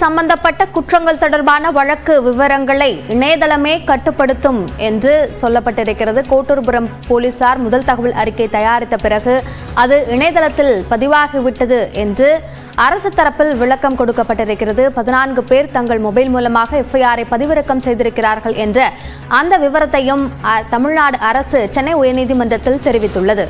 சம்பந்தப்பட்ட குற்றங்கள் தொடர்பான வழக்கு விவரங்களை இணையதளமே கட்டுப்படுத்தும் என்று சொல்லப்பட்டிருக்கிறது. கோட்டூர்புரம் போலீசார் முதல் தகவல் அறிக்கை தயாரித்த பிறகு அது இணையதளத்தில் பதிவாகிவிட்டது என்று அரசு தரப்பில் விளக்கம் கொடுக்கப்பட்டிருக்கிறது. 14 பேர் தங்கள் மொபைல் மூலமாக எஃப்ஐஆரை பதிவிறக்கம் செய்திருக்கிறார்கள் என்ற அந்த விவரத்தையும் தமிழ்நாடு அரசு சென்னை உயர்நீதிமன்றத்தில் தெரிவித்துள்ளது.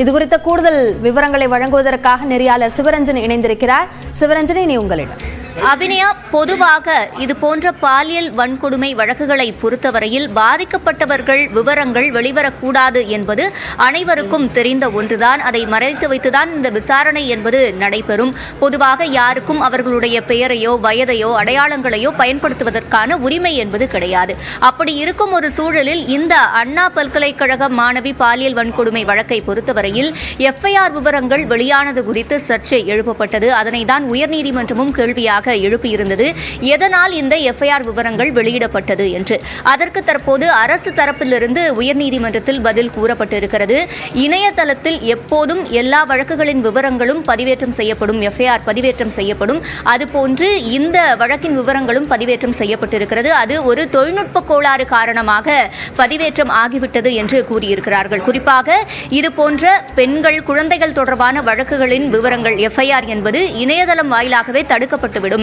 இதுகுறித்த கூடுதல் விவரங்களை வழங்குவதற்காக நெறியாளர் சிவரஞ்சன் இணைந்திருக்கிறார். சிவரஞ்சனி, நீ உங்களிடம். அபிநயா, பொதுவாக இதுபோன்ற பாலியல் வன்கொடுமை வழக்குகளை பொறுத்தவரையில் பாதிக்கப்பட்டவர்கள் விவரங்கள் வெளிவரக்கூடாது என்பது அனைவருக்கும் தெரிந்த ஒன்றுதான். அதை மறைத்து வைத்துதான் இந்த விசாரணை என்பது நடைபெறும். பொதுவாக யாருக்கும் அவர்களுடைய பெயரையோ வயதையோ அடையாளங்களையோ பயன்படுத்துவதற்கான உரிமை என்பது கிடையாது. அப்படி இருக்கும் ஒரு சூழலில் இந்த அண்ணா பல்கலைக்கழக மாணவி பாலியல் வன்கொடுமை வழக்கை பொறுத்தவரையில் எஃப்ஐஆர் விவரங்கள் வெளியானது குறித்து சர்ச்சை எழுப்பப்பட்டது. அதனை தான் உயர்நீதிமன்றமும் கேள்வியாக எழுப்பியிருந்தது. எதனால் இந்த எஃப்ஐஆர் விவரங்கள் வெளியிடப்பட்டது என்று. அதற்கு தற்போது அரசு தரப்பிலிருந்து உயர்நீதிமன்றத்தில் பதில் கூறப்பட்டிருக்கிறது. இணையதளத்தில் எப்போதும் எல்லா வழக்குகளின் விவரங்களும் பதிவேற்றம் செய்யப்படும், எஃப்ஐஆர் பதிவேற்றம் செய்யப்படும். அதுபோன்று இந்த வழக்கின் விவரங்களும் பதிவேற்றம் செய்யப்பட்டிருக்கிறது. அது ஒரு தொழில்நுட்ப கோளாறு காரணமாக பதிவேற்றம் ஆகிவிட்டது என்று கூறியிருக்கிறார்கள். குறிப்பாக இதுபோன்ற பெண்கள், குழந்தைகள் தொடர்பான வழக்குகளின் விவரங்கள் எஃப்ஐஆர் என்பது இணையதளம் வாயிலாகவே தடுக்கப்பட்டுவிடும்.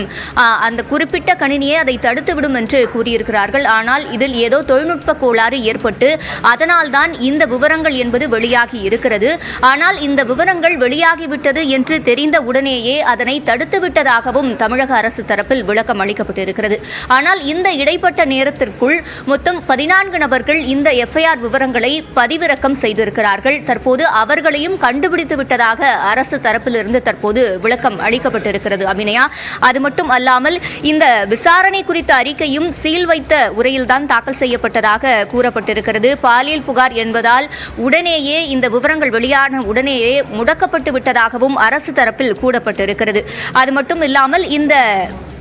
அந்த குறிப்பிட்ட கணினியை அதை தடுத்துவிடும் என்று கூறியிருக்கிறார்கள். ஆனால் இதில் ஏதோ தொழில்நுட்ப கோளாறு ஏற்பட்டு அதனால்தான் இந்த விவரங்கள் என்பது வெளியாகி இருக்கிறது. ஆனால் இந்த விவரங்கள் வெளியாகிவிட்டது என்று தெரிந்த உடனேயே அதனை தடுத்துவிட்டதாகவும் தமிழக அரசு தரப்பில் விளக்கம் அளிக்கப்பட்டிருக்கிறது. ஆனால் இந்த இடைப்பட்ட நேரத்திற்குள் மொத்தம் 14 நபர்கள் இந்த எஃப்ஐஆர் விவரங்களை பதிவிறக்கம் செய்திருக்கிறார்கள். தற்போது அவர்களையும் கண்டுபிடித்து விட்டதாக அரசு தரப்பிலிருந்து தற்போது விளக்கம் அளிக்கப்பட்டிருக்கிறது. அபிநயா, அது மட்டும் அல்லாமல் இந்த விசாரணை குறித்த அறிக்கையும் சீல் வைத்த உரையில்தான் தாக்கல் செய்யப்பட்டதாக கூறப்பட்டிருக்கிறது. பாலியல் புகார் என்பதால் உடனேயே இந்த விவரங்கள் வெளியான உடனேயே முடக்கப்பட்டு விட்டதாகவும் அரசு தரப்பில் கூறப்பட்டிருக்கிறது. அது மட்டும் இல்லாமல் இந்த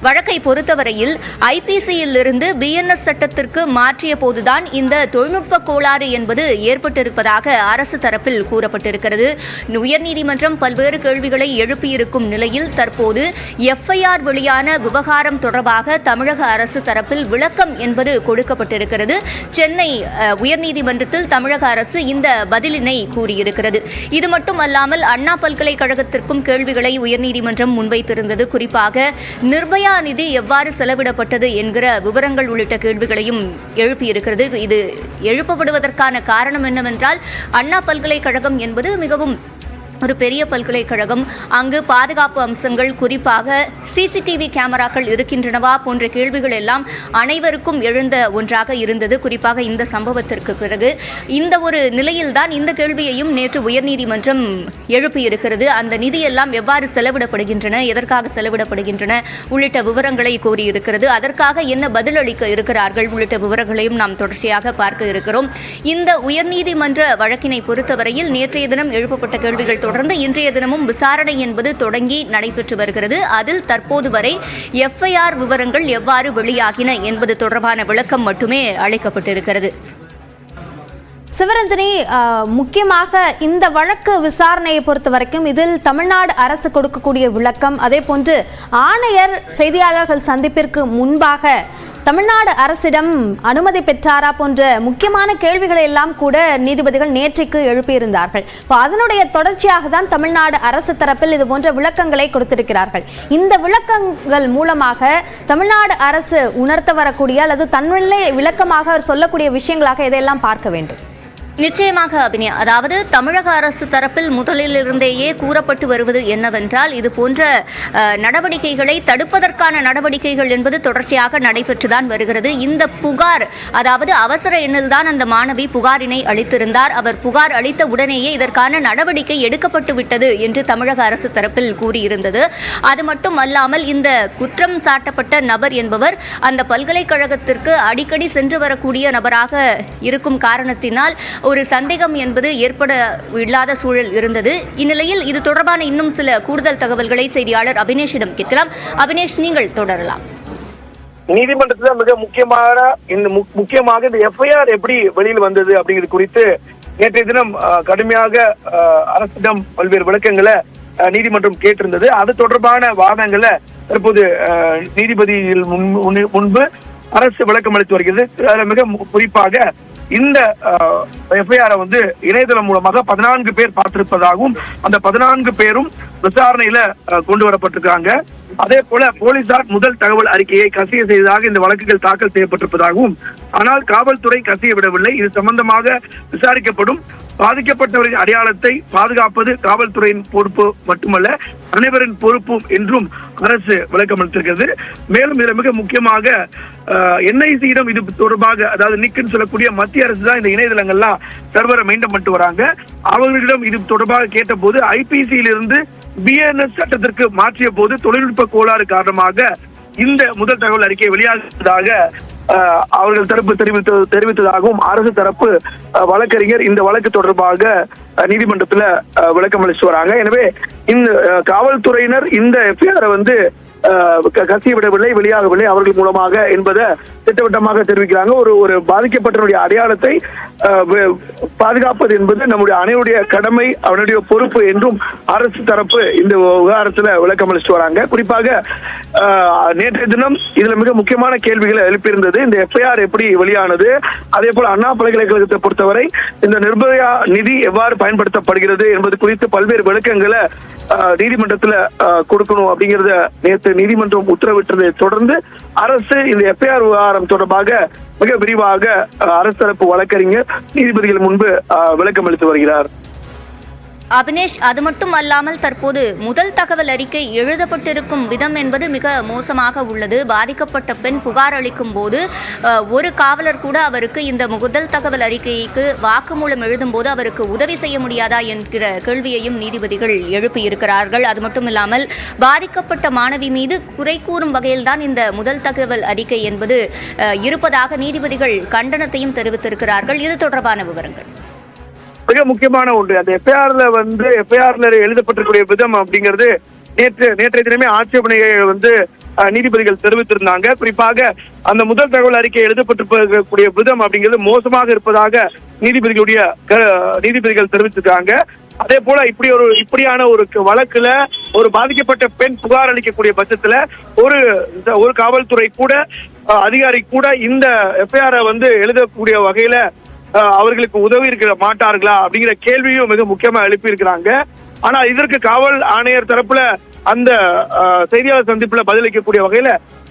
வழக்கை பொறுத்தவரையில் ஐபிசியில் இருந்து பிஎன்எஸ் சட்டத்திற்கு மாற்றிய போதுதான் இந்த தொழில்நுட்ப கோளாறு என்பது ஏற்பட்டிருப்பதாக அரசு தரப்பில் கூறப்பட்டிருக்கிறது. உயர்நீதிமன்றம் பல்வேறு கேள்விகளை எழுப்பியிருக்கும் நிலையில் தற்போது எஃப்ஐஆர் வெளியான விவகாரம் தொடர்பாக தமிழக அரசு தரப்பில் விளக்கம் என்பது கொடுக்கப்பட்டிருக்கிறது. சென்னை உயர்நீதிமன்றத்தில் தமிழக அரசு இந்த பதிலினை கூறியிருக்கிறது. இது மட்டும் அல்லாமல் அண்ணா பல்கலைக்கழகத்திற்கும் கேள்விகளை உயர்நீதிமன்றம் முன்வைத்திருந்தது. குறிப்பாக நிர்பயா நிதி எவ்வாறு செலவிடப்பட்டது என்கிற விவரங்கள் உள்ளிட்ட கேள்விகளையும் எழுப்பியிருக்கிறது. இது எழுப்பப்படுவதற்கான காரணம் என்னவென்றால், அண்ணா பல்கலைக்கழகம் என்பது மிகவும் ஒரு பெரிய பல்கலைக்கழகம். அங்கு பாதுகாப்பு அம்சங்கள், குறிப்பாக சிசிடிவி கேமராக்கள் இருக்கின்றனவா போன்ற கேள்விகள் எல்லாம் அனைவருக்கும் எழுந்த ஒன்றாக இருந்தது. குறிப்பாக இந்த சம்பவத்திற்கு பிறகு இந்த ஒரு நிலையில்தான் இந்த கேள்வியையும் நேற்று உயர்நீதிமன்றம் எழுப்பியிருக்கிறது. அந்த நிதியெல்லாம் எவ்வாறு செலவிடப்படுகின்றன, எதற்காக செலவிடப்படுகின்றன உள்ளிட்ட விவரங்களை கோரியிருக்கிறது. அதற்காக என்ன பதிலளிக்க இருக்கிறார்கள் உள்ளிட்ட விவரங்களையும் நாம் தொடர்ச்சியாக பார்க்க இருக்கிறோம். இந்த உயர்நீதிமன்ற வழக்கினை பொறுத்தவரையில் நேற்றைய தினம் எழுப்பப்பட்ட கேள்விகள் தொடர்ந்து இன்றைய தினமும் விசாரணை என்பது தொடங்கி நடைபெற்று வருகிறது. அதில் தற்போது வரை எஃப்ஐஆர் விவரங்கள் எவ்வாறு வெளியாகின என்பது தொடர்பான விளக்கம் மட்டுமே அளிக்கப்பட்டிருக்கிறது. சிவரஞ்சனி, முக்கியமாக இந்த வழக்கு விசாரணையை பொறுத்த வரைக்கும் இதில் தமிழ்நாடு அரசு கொடுக்கக்கூடிய விளக்கம், அதே போன்று ஆணையர் செய்தியாளர்கள் சந்திப்பிற்கு முன்பாக தமிழ்நாடு அரசிடம் அனுமதி பெற்றாரா போன்ற முக்கியமான கேள்விகளை எல்லாம் கூட நீதிபதிகள் நேற்றைக்கு எழுப்பியிருந்தார்கள். அதனுடைய தொடர்ச்சியாக தான் தமிழ்நாடு அரசு தரப்பில் இது போன்ற விளக்கங்களை கொடுத்திருக்கிறார்கள். இந்த விளக்கங்கள் மூலமாக தமிழ்நாடு அரசு உணர்த்த வரக்கூடிய அல்லது தன்னுள்ளே விளக்கமாக சொல்லக்கூடிய விஷயங்களாக இதையெல்லாம் பார்க்க வேண்டும். நிச்சயமாக அபிநயா, அதாவது தமிழக அரசு தரப்பில் முதலிலிருந்தேயே கூறப்பட்டு வருவது என்னவென்றால், இது போன்ற நடவடிக்கைகளை தடுப்பதற்கான நடவடிக்கைகள் என்பது தொடர்ச்சியாக நடைபெற்றுதான் வருகிறது. இந்த புகார், அதாவது அவசர எண்ணில்தான் அந்த மாணவி புகாரினை அளித்திருந்தார். அவர் புகார் அளித்த உடனேயே இதற்கான நடவடிக்கை எடுக்கப்பட்டு விட்டது என்று தமிழக அரசு தரப்பில் கூறியிருந்தது. அது மட்டும் அல்லாமல் இந்த குற்றம் சாட்டப்பட்ட நபர் என்பவர் அந்த பல்கலைக்கழகத்திற்கு அடிக்கடி சென்று வரக்கூடிய நபராக இருக்கும் காரணத்தினால் ஒரு சந்தேகம் என்பது ஏற்பட இல்லாத சூழல் இருந்தது. இந்நிலையில் இது தொடர்பான இன்னும் சில கூடுதல் தகவல்களை செய்தியாளர் அபினேஷிடம் கேட்கலாம். அபினேஷ், நீங்கள் தொடரலாம். நீதிமன்றத்தில் மிக முக்கியமாக இந்த எஃப்ஐஆர் எப்படி வெளியில் வந்தது அப்படிங்கிறது குறித்து நேற்றைய தினம் கடுமையாக அரசிடம் பல்வேறு விளக்கங்களை நீதிமன்றம் கேட்டிருந்தது. அது தொடர்பான வாதங்களை தற்போது நீதிபதியில் முன்பு அரசு விளக்கம் அளித்து வருகிறது. அதுல மிக குறிப்பாக இந்த எஃப்ஐஆர் வந்து இணையதளம் மூலமாக 14 பேர் பார்த்திருப்பதாகவும் அந்த 14 பேரும் விசாரணையில கொண்டு வரப்பட்டிருக்காங்க. அதே போல போலீசார் முதல் தகவல் அறிக்கையை கசிய செய்ததாக இந்த வழக்குகள் தாக்கல் செய்யப்பட்டிருப்பதாகவும், ஆனால் காவல்துறை கசிய விடவில்லை. இது சம்பந்தமாக விசாரிக்கப்படும். பாதிக்கப்பட்டவரின் அடையாளத்தை பாதுகாப்பது காவல்துறையின் பொறுப்பு மட்டுமல்ல, அனைவரின் பொறுப்பும் என்றும் அரசு விளக்கம் அளித்திருக்கிறது. மேலும் இதுல மிக முக்கியமாக என்ஐசியிடம் இது தொடர்பாக, அதாவது நிக்குன்னு சொல்லக்கூடிய மத்திய அரசு தான் இந்த இணையதளங்கள்லாம் சர்வரை மெயின்டைன் பண்ணிட்டு வராங்க. அவர்களிடம் இது தொடர்பாக கேட்ட போது ஐபிசியிலிருந்து பிஎன்எஸ் சட்டத்திற்கு மாற்றிய போது தொழில்நுட்ப கோளாறு காரணமாக இந்த முதல் தகவல் அறிக்கை வெளியாகுவதாக அவர்கள் தரப்பு தெரிவித்ததாகவும் அரசு தரப்பு வழக்கறிஞர் இந்த வழக்கு தொடர்பாக நீதிமன்றத்துல விளக்கம் அளித்து வராங்க. எனவே இந்த காவல்துறையினர் இந்த எஃப்ஐஆரை வந்து கசிய விடவில்லை, வெளியாகவில்லை அவர்கள் மூலமாக என்பதை திட்டவட்டமாக தெரிவிக்கிறாங்க. ஒரு பாதிக்கப்பட்டவருடைய அடையாளத்தை பாதுகாப்பது என்பது நம்முடைய அனைவருடைய கடமை, அவனுடைய பொறுப்பு என்றும் அரசு தரப்பு இந்த விவகாரத்துல விளக்கம் அளித்து வராங்க. குறிப்பாக நேற்றைய தினம் இதுல மிக முக்கியமான கேள்விகளை எழுப்பியிருந்தது. இந்த எஃப்ஐஆர் எப்படி வெளியானது, அதே போல அண்ணா பல்கலைக்கழகத்தை பொறுத்தவரை இந்த நிர்பயா நிதி எவ்வாறு பயன்படுத்தப்படுகிறது என்பது குறித்து பல்வேறு விளக்கங்களை நீதிமன்றத்துல கொடுக்கணும் அப்படிங்கறத நேற்று நீதிமன்றம் உத்தரவிட்டதை தொடர்ந்து அரசு இந்த எஃப்ஐஆர் விவகாரம் தொடர்பாக மிக விரிவாக அரசு தரப்பு வழக்கறிஞர் நீதிபதிகள் முன்பு விளக்கம் அளித்து வருகிறார். அபினேஷ், அது மட்டும் அல்லாமல் தற்போது முதல் தகவல் அறிக்கை எழுதப்பட்டிருக்கும் விதம் என்பது மிக மோசமாக உள்ளது. பாதிக்கப்பட்ட பெண் புகார் அளிக்கும் போது ஒரு காவலர் கூட அவருக்கு இந்த முதல் தகவல் அறிக்கைக்கு வாக்குமூலம் எழுதும் போது அவருக்கு உதவி செய்ய முடியாதா என்கிற கேள்வியையும் நீதிபதிகள் எழுப்பியிருக்கிறார்கள். அது மட்டும் இல்லாமல் பாதிக்கப்பட்ட மாணவி மீது குறை கூறும் வகையில்தான் இந்த முதல் தகவல் அறிக்கை என்பது இருப்பதாக நீதிபதிகள் கண்டனத்தையும் தெரிவித்திருக்கிறார்கள். இது தொடர்பான விவரங்கள். மிக முக்கியமான ஒன்று, அந்த எஃப்ஐஆர்ல எழுதப்பட்டிருக்கூடிய விதம் அப்படிங்கிறது நேற்றைய தினமே ஆட்சேபனையை வந்து நீதிபதிகள் தெரிவித்திருந்தாங்க. குறிப்பாக அந்த முதல் தகவல் அறிக்கை எழுதப்பட்டிருக்கக்கூடிய விதம் அப்படிங்கிறது மோசமாக இருப்பதாக நீதிபதிகள் தெரிவித்திருக்காங்க. அதே போல இப்படியான ஒரு வழக்குல ஒரு பாதிக்கப்பட்ட பெண் புகார் அளிக்கக்கூடிய பட்சத்துல ஒரு காவல்துறை கூட அதிகாரி கூட இந்த எஃப்ஐஆரை வந்து எழுதக்கூடிய வகையில அவர்களுக்கு உதவி இருக்க மாட்டார்களா அப்படிங்கிற கேள்வியும் மிக முக்கியமா எழுப்பி இருக்கிறாங்க. ஆனா இதற்கு காவல் ஆணையர் தரப்புல அந்த செய்தியாளர் சந்திப்புல பதிலளிக்கக்கூடிய வகையில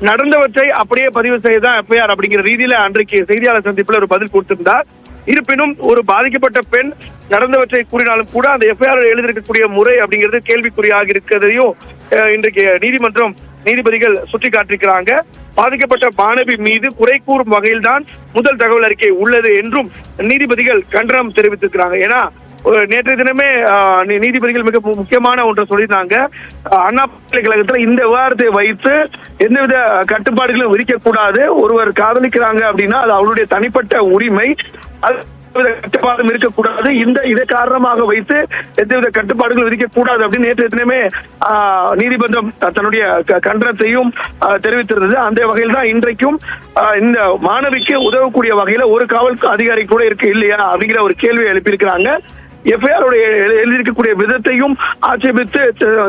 நடந்தவற்றை அப்படியே பதிவு செய்யதான் எஃப்ஐஆர் அப்படிங்கிற ரீதியில அன்றைக்கு செய்தியாளர் சந்திப்புல ஒரு பதில் கொடுத்திருந்தார். இருப்பினும் ஒரு பாதிக்கப்பட்ட பெண் நடந்தவற்றை கூறினாலும் கூட அந்த எஃப்ஐஆர் எழுதியிருக்கக்கூடிய முறை அப்படிங்கிறது கேள்விக்குறியாக இருக்கிறதையும் இன்றைக்கு நீதிபதிகள் சுட்டிக்காட்டிருக்கிறாங்க. பாதிக்கப்பட்ட மாணவி மீது குறை கூறும் வகையில் தான் முதல் தகவல் அறிக்கை உள்ளது என்றும் நீதிபதிகள் கண்டனம் தெரிவித்திருக்கிறாங்க. ஏன்னா நேற்றைய தினமே நீதிபதிகள் மிக முக்கியமான ஒன்றை சொல்லியிருந்தாங்க. அண்ணா பல்கலைக்கழகத்துல இந்த விவகாரத்தை வைத்து எந்தவித கட்டுப்பாடுகளும் விதிக்கக்கூடாது. ஒருவர் காதலிக்கிறாங்க அப்படின்னா அது அவருடைய தனிப்பட்ட உரிமை, கட்டுப்பாடும் இருக்கக்கூடாது. இதை காரணமாக வைத்து எந்தவித கட்டுப்பாடுகள் விதிக்கக்கூடாது அப்படின்னு நேற்றைய தினமே நீதிமன்றம் தன்னுடைய கண்டனத்தையும் தெரிவித்திருந்தது. அந்த வகையில் தான் இன்றைக்கும் இந்த மாணவிக்கு உதவக்கூடிய வகையில ஒரு காவல் அதிகாரி கூட இருக்கு இல்லையா அப்படிங்கிற ஒரு கேள்வியை எழுப்பியிருக்கிறாங்க. எஃப்ஐஆர் எழுதியிருக்கக்கூடிய விதத்தையும் ஆட்சேபித்து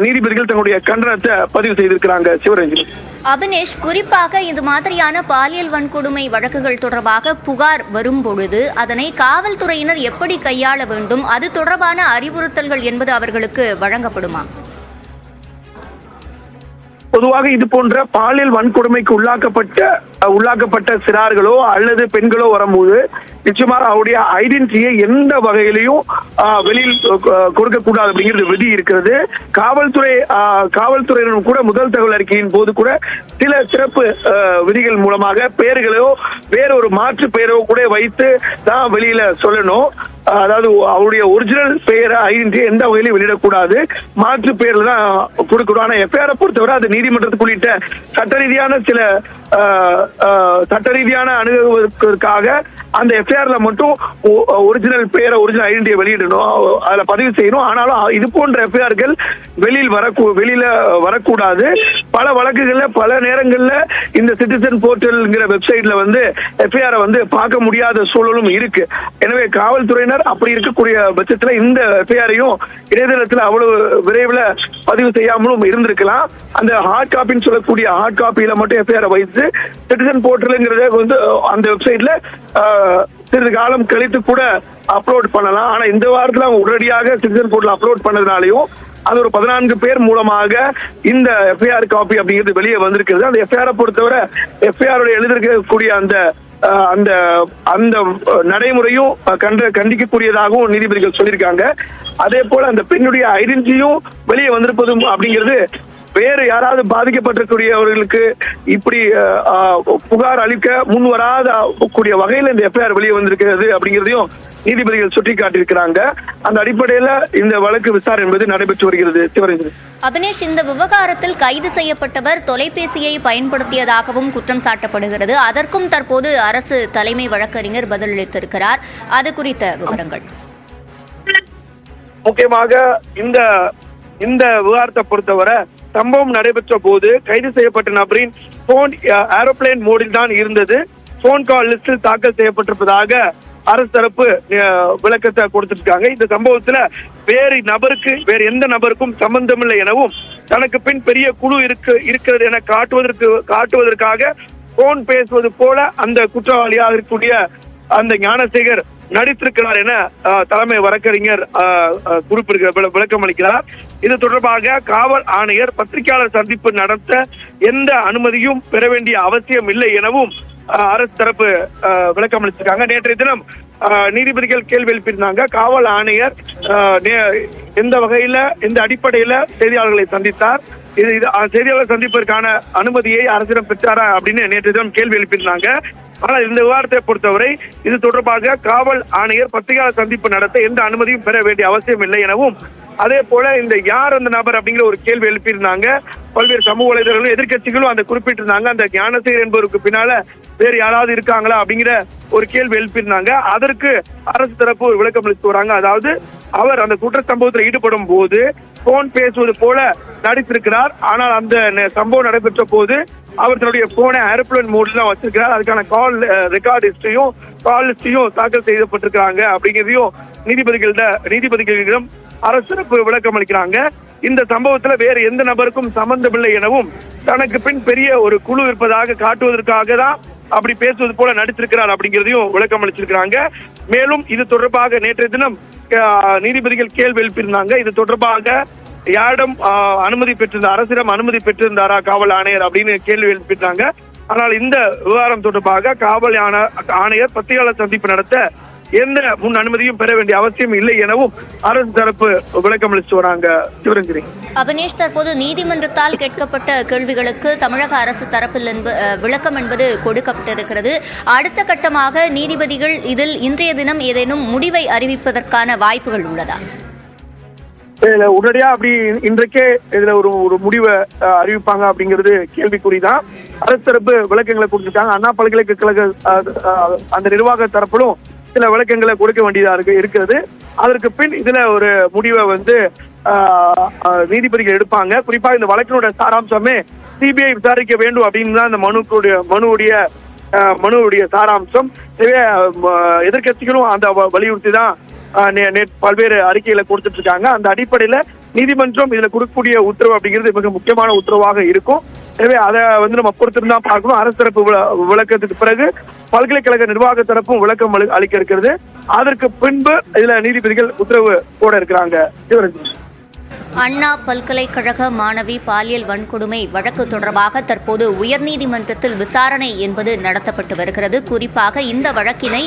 நீதிபதிகள் தன்னுடைய கண்டனத்தை பதிவு செய்திருக்கிறாங்க. சிவரஞ்சனி. அபினேஷ், குறிப்பாக இது மாதிரியான பாலியல் வன்கொடுமை வழக்குகள் தொடர்பாக புகார் வரும் பொழுது அதனை காவல்துறையினர் எப்படி கையாள வேண்டும், அது தொடர்பான அறிவுறுத்தல்கள் என்பது அவர்களுக்கு வழங்கப்படுமா? பொதுவாக இது போன்ற பாலியல் வன்கொடுமைக்கு உள்ளாக்கப்பட்ட சிறார்களோ அல்லது பெண்களோ வரும்போது நிச்சயமாக அவருடைய ஐடென்டிட்டியை எந்த வகையிலையும் வெளியில் கொடுக்கக்கூடாது அப்படிங்கிறது விதி இருக்கிறது. காவல்துறையினரும் கூட முதல் தகவல் அறிக்கையின் போது கூட சில சிறப்பு விதிகள் மூலமாக பெயர்களோ வேறொரு மாற்று பெயரோ கூட வைத்து தான் வெளியில சொல்லணும். அதாவது அவருடைய ஒரிஜினல் பெயரை ஐடென்டிட்டி எந்த வகையிலும் வெளியிடக்கூடாது, மாற்று பெயர்ல தான் கொடுக்கணும். ஆனா எஃப்ஐஆரை பொறுத்தவரை அது நீதிமன்றத்துக்கு உள்ளிட்ட சட்ட ரீதியான அணுகுவதற்காக அந்த எஃப்ஐஆர்ல மட்டும் ஒரிஜினல் பேரை ஒரிஜினல் ஐடென்டிட்டியை வெளியிடணும், அதுல பதிவு செய்யணும். ஆனாலும் இது போன்ற எஃப்ஐஆர்கள் வெளியில வரக்கூடாது. பல வழக்குகள்ல பல நேரங்கள்ல இந்த சிட்டிசன் போர்ட்டல்ங்கிற வெப்சைட்ல எஃப்ஐஆரை பார்க்க முடியாத சூழலும் இருக்கு. எனவே காவல்துறையினர் அப்படி இருக்கக்கூடிய பட்சத்துல இந்த எஃப்ஐஆரையும் இணையதளத்தில் அவ்வளவு விரைவில் பதிவு செய்யாமலும் இருந்திருக்கலாம். அந்த ஹார்ட் காப்பின்னு சொல்லக்கூடிய ஹார்ட் காப்பியில மட்டும் எஃப்ஐஆரை வைத்து சிட்டிசன் போர்ட்டல்ங்கிறத அந்த வெப்சைட்ல சிறிது காலம் கழித்து கூட அப்லோட் பண்ணலாம். ஆனா இந்த வாரத்துல அவங்க உடனடியாக சிட்டிசன் போர்ட்டல் அப்லோட் பண்ணதுனாலையும் அது ஒரு 14 பேர் மூலமாக இந்த எஃப்ஐஆர் காப்பி அப்படிங்கிறது வெளியே வந்திருக்கிறது. அந்த எஃப்ஐஆரை பொறுத்தவரை எஃப்ஐஆர் எழுதிருக்கக்கூடிய அந்த அந்த அந்த நடைமுறையும் கண்டிக்கக்கூடியதாகவும் நீதிபதிகள் சொல்லியிருக்காங்க. அதே போல அந்த பெண்ணுடைய ஐடென்டிட்டியும் வெளியே வந்திருப்பதும் அப்படிங்கிறது வேறு யாராவது பாதிக்கப்பட்டிருக்கக்கூடியவர்களுக்கு இப்படி புகார் அளிக்க முன் வராத கூடிய வகையில் இந்த எஃப்ஐஆர் வெளியே வந்திருக்கிறது அப்படிங்கிறதையும் நீதிபதிகள் சுட்டிக்காட்டியிருக்கிறாங்க. அந்த அடிப்படையில் இந்த வழக்கு விசாரணை என்பது நடைபெற்று வருகிறது. சிவரஞ்சன். அபினேஷ், இந்த விவகாரத்தில் கைது செய்யப்பட்டவர் தொலைபேசியை பயன்படுத்தியதாகவும் குற்றம் சாட்டப்படுகிறது. அதற்கும் தற்போது அரசு தலைமை வழக்கறிஞர் பதிலளித்திருக்கிறார். அது குறித்த விவரங்கள். முக்கியமாக இந்த விவகாரத்தை பொறுத்தவரை சம்பவம் நடைபெற்ற போது கைது செய்யப்பட்ட நபரின் போன் ஏரோப்ளேன் மோடில் தான் இருந்தது. போன் கால் லிஸ்டில் தாக்கல் செய்யப்பட்டிருப்பதாக அரசு தரப்பு விளக்கத்தை கொடுத்திருக்காங்க. இந்த சம்பவத்துல வேறு எந்த நபருக்கும் சம்பந்தமில்லை எனவும் தனக்கு பின் பெரிய குழு இருக்கிறது என காட்டுவதற்காக போன் பேசுவது போல அந்த குற்றவாளியாக இருக்கக்கூடிய அந்த ஞானசேகர் நடித்திருக்கிறார் என தலைமை வழக்கறிஞர் விளக்கம் அளிக்கிறார். இது தொடர்பாக காவல் ஆணையர் பத்திரிகையாளர் சந்திப்பு நடத்த எந்த அனுமதியும் பெற வேண்டிய அவசியம் இல்லை எனவும் அரசு தரப்பு விளக்கம் அளிச்சிருக்காங்க. நேற்றைய தினம் நீதிபதிகள் கேள்வி எழுப்பியிருந்தாங்க. காவல் ஆணையர் எந்த வகையில எந்த அடிப்படையில செய்தியாளர்களை சந்தித்தார், செய்தியாளர் சந்திப்பதற்கான அனுமதியை அரசிடம் பெற்றாரா அப்படின்னு நேற்றைய தினம் கேள்வி எழுப்பியிருந்தாங்க. ஆனால் இந்த விவகாரத்தை பொறுத்தவரை இது தொடர்பாக காவல் ஆணையர் பத்திரிகையாளர் சந்திப்பு நடத்த எந்த அனுமதியும் பெற வேண்டிய அவசியம் இல்லை எனவும், அதே போல இந்த யார் அந்த நபர் அப்படிங்கிற ஒரு கேள்வி எழுப்பியிருந்தாங்க. பல்வேறு சமூக வலைதளங்களும் எதிர்கட்சிகளும் அந்த குறிப்பிட்டிருந்தாங்க. அந்த ஞானசேகர் என்பவருக்கு பின்னால வேறு யாராவது இருக்காங்களா அப்படிங்கிற ஒரு கேள்வி எழுப்பியிருந்தாங்க. அதற்கு அரசு தரப்பு ஒரு விளக்கம் அளித்து வராங்க. அதாவது அவர் அந்த குற்ற சம்பவத்தில் ஈடுபடும் போது போன் பேசுவது போல நடித்திருக்கிறார். ஆனால் அந்த சம்பவம் நடைபெற்ற போது அவர் தன்னுடைய போனை ஏரோப்ளேன் மோட்ல தான் வச்சிருக்கிறார். அதுக்கான கால் ரெக்கார்ட் ஹிஸ்டரியும் தாக்கல் செய்யப்பட்டிருக்கிறாங்க அப்படிங்கிறதையும் நீதிபதிகளிடம் அரசு தரப்பு விளக்கம் அளிக்கிறாங்க. இந்த சம்பவத்துல வேறு எந்த நபருக்கும் சம்பந்தமில்லை எனவும் தனக்கு பின் பெரிய ஒரு குழு இருப்பதாக காட்டுவதற்காக தான் அப்படி பேசுவது போல நடித்திருக்கிறார் அப்படிங்கிறதையும் விளக்கம் அளிச்சிருக்கிறாங்க. மேலும் இது தொடர்பாக நேற்றைய தினம் நீதிபதிகள் கேள்வி எழுப்பியிருந்தாங்க. இது தொடர்பாக யாரிடம் அனுமதி பெற்றிருந்தார், அரசிடம் அனுமதி பெற்றிருந்தாரா காவல் ஆணையர் அப்படின்னு கேள்வி எழுப்பிட்டாங்க. ஆனால் இந்த விவகாரம் தொடர்பாக காவல் ஆணையர் பத்திரிகையாளர் சந்திப்பு நடத்த எந்த முன் அனுமதியும் பெற வேண்டிய அவசியம் இல்லை எனவும் அரசு தரப்பு விளக்கம் அளித்து வராங்க. சிவரஞ்சனி. அபினேஷ், தற்போது நீதிமன்றத்தால் கேட்கப்பட்ட கேள்விகளுக்கு தமிழக அரசு தரப்பில் விளக்கம் என்பது கொடுக்கப்பட்டிருக்கிறது. அடுத்த கட்டமாக நீதிபதிகள் இதில் இன்றைய தினம் ஏதேனும் முடிவை அறிவிப்பதற்கான வாய்ப்புகள் உள்ளதா? உடனடியா அப்படி இன்றைக்கே இதுல ஒரு முடிவை அறிவிப்பாங்க அப்படிங்கிறது கேள்விக்குறிதான். அரசு தரப்பு விளக்கங்களை கொடுத்திருக்காங்க. அண்ணா பல்கலைக்கழக அந்த நிர்வாக தரப்பிலும் சில விளக்கங்களை கொடுக்க வேண்டியதா இருக்கிறது. அதற்கு பின் இதுல ஒரு முடிவை நீதிபதிகள் எடுப்பாங்க. குறிப்பா இந்த வழக்கினுடைய சாராம்சமே சிபிஐ விசாரிக்க வேண்டும் அப்படின்னு தான் இந்த மனுவுடைய சாராம்சம். எதிர்கட்சிகளும் அந்த வலியுறுத்தி தான் பல்வேறு அறிக்கைகளை கொடுத்துட்டு இருக்காங்க. அந்த அடிப்படையில நீதிமன்றம் இதுல கொடுக்கக்கூடிய உத்தரவு அப்படிங்கிறது மிக முக்கியமான உத்தரவாக இருக்கும். எனவே அதை நம்ம பொறுத்திருந்தா பார்க்கணும். அரசு தரப்பு விளக்கத்துக்கு பிறகு பல்கலைக்கழக நிர்வாக தரப்பும் விளக்கம் அளிக்க இருக்கிறது. அதற்கு பின்பு இதுல நீதிபதிகள் உத்தரவு போட இருக்கிறாங்க. அண்ணா பல்கலைக்கழக மாணவி பாலியல் வன்கொடுமை வழக்கு தொடர்பாக தற்போது உயர்நீதிமன்றத்தில் விசாரணை என்பது நடத்தப்பட்டு வருகிறது. குறிப்பாக இந்த வழக்கினை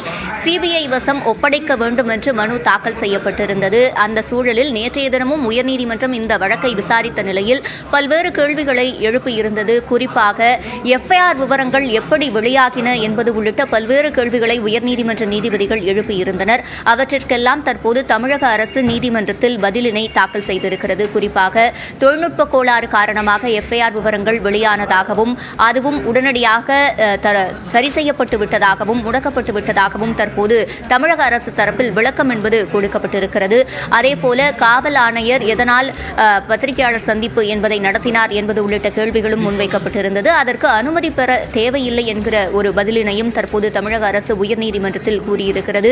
சிபிஐ வசம் ஒப்படைக்க வேண்டும் என்று மனு தாக்கல் செய்யப்பட்டிருந்தது. அந்த சூழலில் நேற்றைய தினமும் உயர்நீதிமன்றம் இந்த வழக்கை விசாரித்த நிலையில் பல்வேறு கேள்விகளை எழுப்பியிருந்தது. குறிப்பாக எஃப்ஐஆர் விவரங்கள் எப்படி வெளியாகின என்பது உள்ளிட்ட பல்வேறு கேள்விகளை உயர்நீதிமன்ற நீதிபதிகள் எழுப்பியிருந்தனர். அவற்றிற்கெல்லாம் தற்போது தமிழக அரசு நீதிமன்றத்தில் பதிலினை தாக்கல் செய்திருக்கிறது. வருகிறது. குறிப்பாக தொழில்நுட்ப கோளாறு காரணமாக எஃப்ஐஆர் விவரங்கள் வெளியானதாகவும் அதுவும் உடனடியாக சரி செய்யப்பட்டு விட்டதாகவும் முடக்கப்பட்டு விட்டதாகவும் தற்போது தமிழக அரசு தரப்பில் விளக்கம் என்பது கொடுக்கப்பட்டிருக்கிறது. அதேபோல காவல் ஆணையர் எதனால் பத்திரிகையாளர் சந்திப்பு என்பதை நடத்தினார் என்பது உள்ளிட்ட கேள்விகளும் முன்வைக்கப்பட்டிருந்தது. அதற்கு அனுமதி பெற தேவையில்லை என்கிற ஒரு பதிலினையும் தற்போது தமிழக அரசு உயர்நீதிமன்றத்தில் கூறியிருக்கிறது.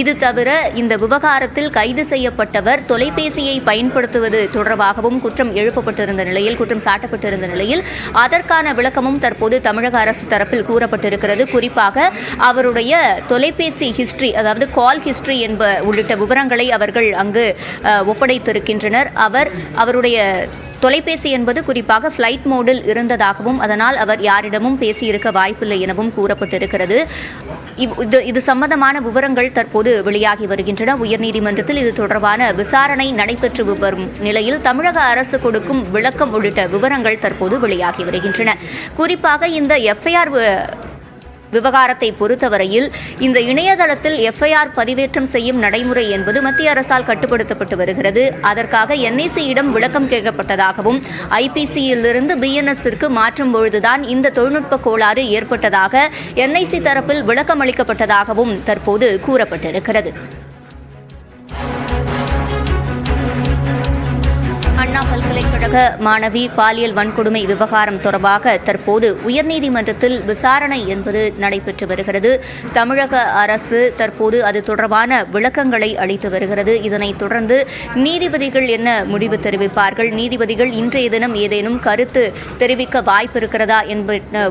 இது தவிர இந்த விவகாரத்தில் கைது செய்யப்பட்டவர் தொலைபேசியை பயன்படுத்துவது தொடர்பாகவும் குற்றம் எழுப்பப்பட்டிருந்த நிலையில் குற்றம் சாட்டப்பட்டிருந்த நிலையில் அதற்கான விளக்கமும் தற்போது தமிழக அரசு தரப்பில் கூறப்பட்டிருக்கிறது. குறிப்பாக அவருடைய தொலைபேசி ஹிஸ்டரி, அதாவது கால் ஹிஸ்டரி உள்ளிட்ட விவரங்களை அவர்கள் அங்கு ஒப்படைத்திருக்கின்றனர். அவருடைய தொலைபேசி என்பது குறிப்பாக ஃப்ளைட் மோடில் இருந்ததாகவும் அதனால் அவர் யாரிடமும் பேசியிருக்க வாய்ப்பில்லை எனவும் கூறப்பட்டிருக்கிறது. இது சம்பந்தமான விவரங்கள் தற்போது வெளியாகி வருகின்றன. உயர்நீதிமன்றத்தில் இது தொடர்பான விசாரணை நடைபெற்று வரும் நிலையில் தமிழக அரசு கொடுக்கும் விளக்கம் உள்ளிட்ட விவரங்கள் தற்போது வெளியாகி வருகின்றன. குறிப்பாக இந்த எஃப்ஐஆர் விவகாரத்தை பொறுத்தவரையில் இந்த இணையதளத்தில் எஃப்ஐஆர் பதிவேற்றம் செய்யும் நடைமுறை என்பது மத்திய அரசால் கட்டுப்படுத்தப்பட்டு வருகிறது. அதற்காக என்ஐசியிடம் விளக்கம் கேட்கப்பட்டதாகவும் ஐபிசியிலிருந்து பிஎன்எஸ்ஸிற்கு மாற்றும் பொழுதுதான் இந்த தொழில்நுட்ப கோளாறு ஏற்பட்டதாக என்ஐசி தரப்பில் விளக்கம் அளிக்கப்பட்டதாகவும் தற்போது கூறப்பட்டிருக்கிறது. அண்ணா பல்கலைக்கழக மாணவி பாலியல் வன்கொடுமை விவகாரம் தொடர்பாக தற்போது உயர்நீதிமன்றத்தில் விசாரணை என்பது நடைபெற்று வருகிறது. தமிழக அரசு தற்போது அது தொடர்பான விளக்கங்களை அளித்து வருகிறது. இதனைத் தொடர்ந்து நீதிபதிகள் என்ன முடிவு தெரிவிப்பார்கள், நீதிபதிகள் இன்றைய தினம் ஏதேனும் கருத்து தெரிவிக்க வாய்ப்பு இருக்கிறதா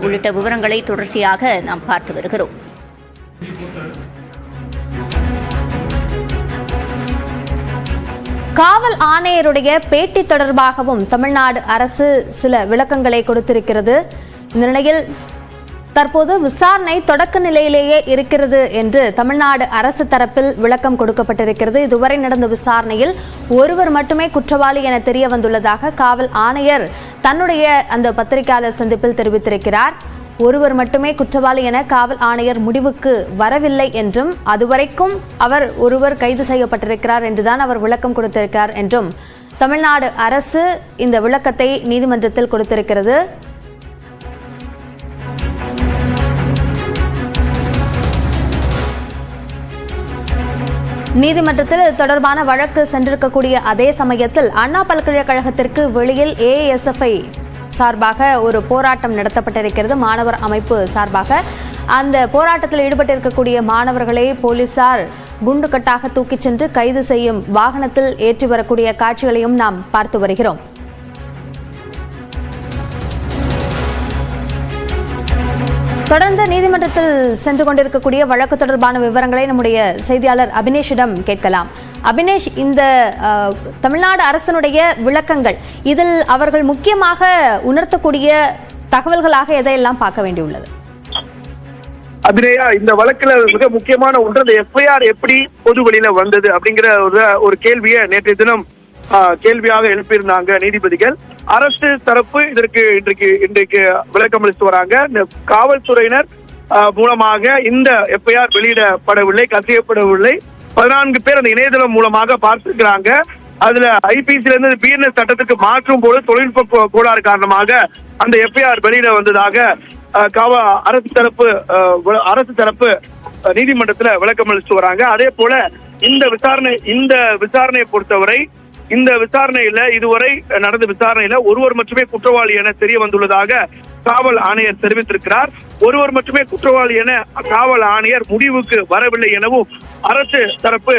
உள்ளிட்ட விவரங்களை தொடர்ச்சியாக நாம் பார்த்து வருகிறோம். காவல் ஆணையருடைய பேட்டி தொடர்பாகவும் தமிழ்நாடு அரசு சில விளக்கங்களை கொடுத்திருக்கிறது. இந்த நிலையில் தற்போது விசாரணை தொடக்க நிலையிலேயே இருக்கிறது என்று தமிழ்நாடு அரசு தரப்பில் விளக்கம் கொடுக்கப்பட்டிருக்கிறது. இதுவரை நடந்த விசாரணையில் ஒருவர் மட்டுமே குற்றவாளி என தெரிய வந்துள்ளதாக காவல் ஆணையர் தன்னுடைய அந்த பத்திரிகையாளர் சந்திப்பில் தெரிவித்திருக்கிறார். ஒருவர் மட்டுமே குற்றவாளி என காவல் ஆணையர் முடிவுக்கு வரவில்லை என்றும் அதுவரைக்கும் ஒருவர் கைது செய்யப்பட்டிருக்கிறார் என்றுதான் அவர் விளக்கம் கொடுத்திருக்கிறார் என்றும் தமிழ்நாடு அரசு இந்த விளக்கத்தை நீதிமன்றத்தில் கொடுத்திருக்கிறது. நீதிமன்றத்தில் தொடர்பான வழக்கு சென்றிருக்கக்கூடிய அதே சமயத்தில் அண்ணா பல்கலைக்கழகத்திற்கு வெளியில் ஏஎஸ்எஃப்ஐ சார்பாக ஒரு போராட்டம் நடத்தப்பட்டிருக்கிறது. மாணவர் அமைப்பு சார்பாக அந்த போராட்டத்தில் ஈடுபட்டிருக்கக்கூடிய மாணவர்களை போலீசார் குண்டுகட்டாக தூக்கிச் சென்று கைது செய்யும் வாகனத்தில் ஏற்றி வரக்கூடிய காட்சிகளையும் நாம் பார்த்து வருகிறோம். தொடர்ந்து நீதிமன்றத்தில் சென்று கொண்டிருக்கக்கூடிய வழக்கு தொடர்பான விவரங்களை நம்முடைய செய்தியாளர் அபினேஷிடம் கேட்கலாம். அபினேஷ், இந்த தமிழ்நாடு அரசினுடைய விளக்கங்கள் இதில் அவர்கள் முக்கியமாக உணர்த்தக்கூடிய தகவல்களாக எதையெல்லாம் பார்க்க வேண்டியுள்ளது? அபிநயா, இந்த வழக்குல மிக முக்கியமான ஒன்று அந்த எஃப்ஐஆர் எப்படி பொது வெளியில வந்தது அப்படிங்கிற ஒரு கேள்வியை நேற்றைய தினம் கேள்வியாக எழுப்பியிருந்தாங்க நீதிபதிகள். அரசு தரப்பு இதற்கு இன்றைக்கு விளக்கம் அளித்து வராங்க. இந்த காவல்துறையினர் மூலமாக இந்த எஃப்ஐஆர் வெளியிடப்படவில்லை, கசியப்படவில்லை. 14 பேர் அந்த இணையதளம் மூலமாக பார்த்திருக்கிறாங்க. அதுல ஐபிசில இருந்து பிஎன்எஸ் சட்டத்துக்கு மாற்றும் போது தொழில்நுட்ப கோளாறு காரணமாக அந்த எஃப்ஐஆர் வெளியிட வந்ததாக அரசு தரப்பு நீதிமன்றத்துல விளக்கம் அளித்து வராங்க. அதே போல இந்த விசாரணையை பொறுத்தவரை இந்த விசாரணையில இதுவரை நடந்த விசாரணையில ஒருவர் மட்டுமே குற்றவாளி என தெரிய வந்துள்ளதாக காவல் ஆணையர் தெரிவித்திருக்கிறார். ஒருவர் மட்டுமே குற்றவாளி என காவல் ஆணையர் முடிவுக்கு வரவில்லை எனவும் அரசு தரப்பு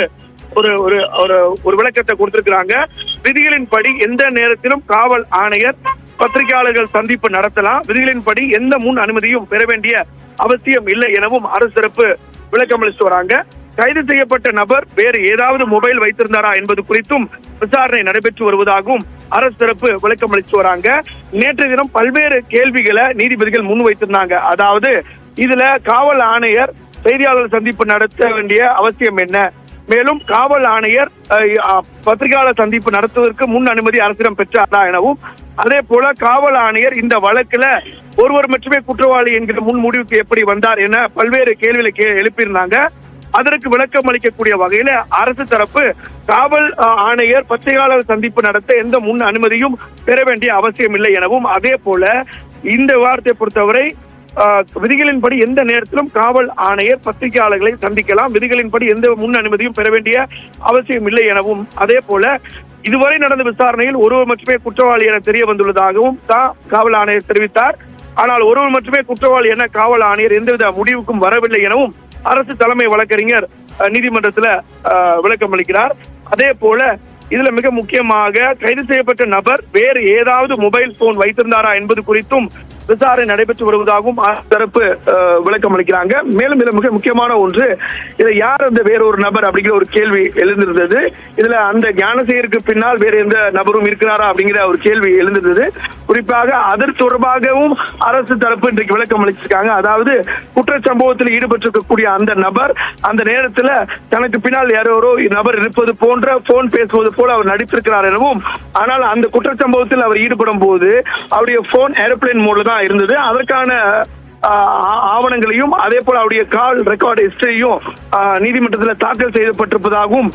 ஒரு விளக்கத்தை கொடுத்திருக்கிறாங்க. விதிகளின்படி எந்த நேரத்திலும் காவல் ஆணையர் பத்திரிகையாளர்கள் சந்திப்பு நடத்தலாம். விதிகளின்படி எந்த முன் அனுமதியும் பெற வேண்டிய அவசியம் இல்லை எனவும் அரசு தரப்பு விளக்கம் அளித்து வராங்க. கைது செய்யப்பட்ட நபர் வேறு ஏதாவது மொபைல் வைத்திருந்தாரா என்பது குறித்தும் விசாரணை நடைபெற்று வருவதாகவும் அரசு தரப்பு விளக்கம் அளித்து வராங்க. நேற்றைய தினம் பல்வேறு கேள்விகளை நீதிபதிகள் முன்வைத்திருந்தாங்க. அதாவது இதுல காவல் ஆணையர் செய்தியாளர் சந்திப்பு நடத்த வேண்டிய அவசியம் என்ன, மேலும் காவல் ஆணையர் பத்திரிகையாளர் சந்திப்பு நடத்துவதற்கு முன் அனுமதி அரசிடம் பெற்றாரா எனவும், அதே போல காவல் ஆணையர் இந்த வழக்குல ஒருவர் மட்டுமே குற்றவாளி என்கிற முன் முடிவுக்கு எப்படி வந்தார் என பல்வேறு கேள்விகளை எழுப்பியிருந்தாங்க. அதற்கு விளக்கம் அளிக்கக்கூடிய வகையில அரசு தரப்பு காவல் ஆணையர் பத்திரிகையாளர் சந்திப்பு நடத்த எந்த முன் அனுமதியும் பெற வேண்டிய அவசியம் இல்லை எனவும், அதே போல இந்த விவகாரத்தை பொறுத்தவரை விதிகளின்படி எந்த நேரத்திலும் காவல் ஆணையர் பத்திரிகையாளர்களை சந்திக்கலாம், விதிகளின்படி எந்த முன் அனுமதியும் பெற வேண்டிய அவசியம் இல்லை எனவும், அதே போல இதுவரை நடந்த விசாரணையில் ஒருவர் மட்டுமே குற்றவாளி என தெரிய வந்துள்ளதாகவும் காவல் ஆணையர் தெரிவித்தார். ஆனால் ஒருவர் மட்டுமே குற்றவாளி என காவல் ஆணையர் எந்தவித முடிவுக்கும் வரவில்லை எனவும் அரசு தலைமை வழக்கறிஞர் நீதிமன்றத்தில் விளக்கம் அளிக்கிறார். அதே போல இதுல மிக முக்கியமாக கைது செய்யப்பட்ட நபர் வேறு ஏதாவது மொபைல் போன் வைத்திருந்தாரா என்பது குறித்தும் விசாரணை நடைபெற்று வருவதாகவும் தரப்பு விளக்கம் அளிக்கிறாங்க. மேலும் இதுல மிக முக்கியமான ஒன்று, இதுல யார் அந்த வேறொரு நபர் அப்படிங்கிற ஒரு கேள்வி எழுந்திருந்தது. இதுல அந்த ஞானசேகருக்கு பின்னால் வேற எந்த நபரும் இருக்கிறாரா அப்படிங்கிற ஒரு கேள்வி எழுந்திருந்தது. குறிப்பாக அதற்கு தொடர்பாகவும் அரசு தரப்பு இன்றைக்கு விளக்கம் அளிச்சிருக்காங்க. அதாவது குற்றச்சம்பவத்தில் ஈடுபட்டிருக்கக்கூடிய அந்த நபர் அந்த நேரத்தில் தனக்கு பின்னால் யாரோ நபர் இருப்பது போன்ற போன் பேசுவது போல அவர் நடித்திருக்கிறார் எனவும், ஆனால் அந்த குற்றச்சம்பவத்தில் அவர் ஈடுபடும் போது அவருடைய போன் ஏரோப்ளேன் மோட்ல தான் இருந்தது. அதற்கான ஆவணங்களையும் அதே போல அவருடைய கால் ரெக்கார்டு ஹிஸ்டரியும் நீதிமன்றத்தில் தாக்கல் செய்யப்பட்டிருப்பதாகவும்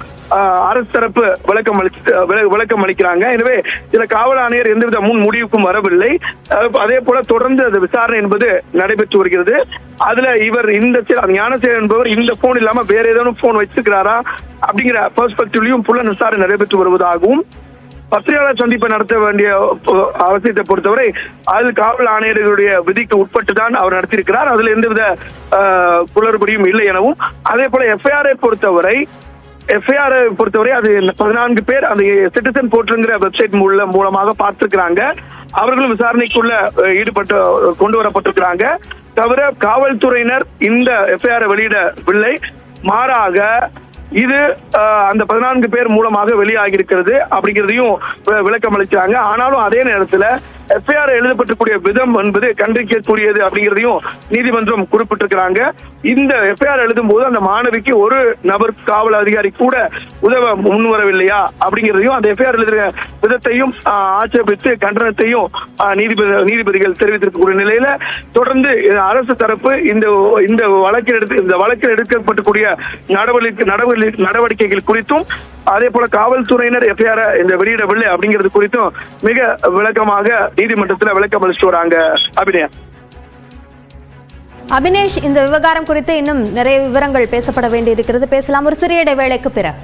அரசு தரப்பு விளக்கம் அளிக்கிறாங்க. எனவே இதுல காவல் ஆணையர் எந்தவித முன் முடிவுக்கும் வரவில்லை. அதே போல தொடர்ந்து அந்த விசாரணை என்பது நடைபெற்று வருகிறது. அதுல இவர் இந்த ஞானசேகர் என்பவர் இந்த போன் இல்லாம வேற ஏதாவது போன் வச்சிருக்கிறாரா அப்படிங்கிற பெர்ஸ்பெக்டிவ்லயும் புலன் விசாரணை நடைபெற்று வருவதாகவும், பத்திரிகையாளர் சந்திப்பை நடத்த வேண்டிய அவசியத்தை பொறுத்தவரை அது காவல் ஆணையர்களுடைய விதிக்கு உட்பட்டு தான் அவர் நடத்தியிருக்கிறார். அதுல எந்தவித குளறுபடியும் இல்லை எனவும், அதே போல எஃப்ஐஆரை பொறுத்தவரை அது 14 பேர் அந்த சிட்டிசன் போர்ட்டல்ங்கிற வெப்சைட் மூலமாக பார்த்திருக்கிறாங்க. அவர்களும் விசாரணைக்குள்ள கொண்டு வரப்பட்டிருக்கிறாங்க. தவிர காவல்துறையினர் இந்த எஃப்ஐஆரை வெளியிடவில்லை. மாறாக இது அந்த 14 பேர் மூலமாக வெளியாகி இருக்கிறது அப்படிங்கிறதையும் விளக்கம் அளிச்சாங்க. ஆனாலும் அதே நேரத்தில் எஃப்ஐஆர் எழுதப்பட்டிருக்கூடிய விதம் என்பது கண்டிக்கக்கூடியது அப்படிங்கிறதையும் நீதிமன்றம் குறிப்பிட்டிருக்கிறாங்க. இந்த எஃப்ஐஆர் எழுதும் போது அந்த மாணவிக்கு ஒரு நபர் காவல் அதிகாரி கூட உதவ முன்வரவில்லையா அப்படிங்கிறதையும் அந்த எஃப்ஐஆர் எழுதுகிற விதத்தையும் ஆட்சேபித்து கண்டனத்தையும் நீதிபதிகள் தெரிவித்திருக்கக்கூடிய நிலையில தொடர்ந்து அரசு தரப்பு இந்த வழக்கில் எடுக்கப்படக்கூடிய நடவடிக்கைகள் குறித்தும் அதே போல காவல்துறையினர் எஃப்ஐஆர் இந்த வெளியிடவில்லை அப்படிங்கிறது குறித்தும் மிக விளக்கமாக நீதிமன்றத்தில் விளக்கம் அளிச்சுட்டு வராங்க. அபினேஷ், இந்த விவகாரம் குறித்து இன்னும் நிறைய விவரங்கள் பேசப்பட வேண்டியிருக்கிறது. பேசலாம் ஒரு சிறிய இடைவேளைக்கு பிறகு.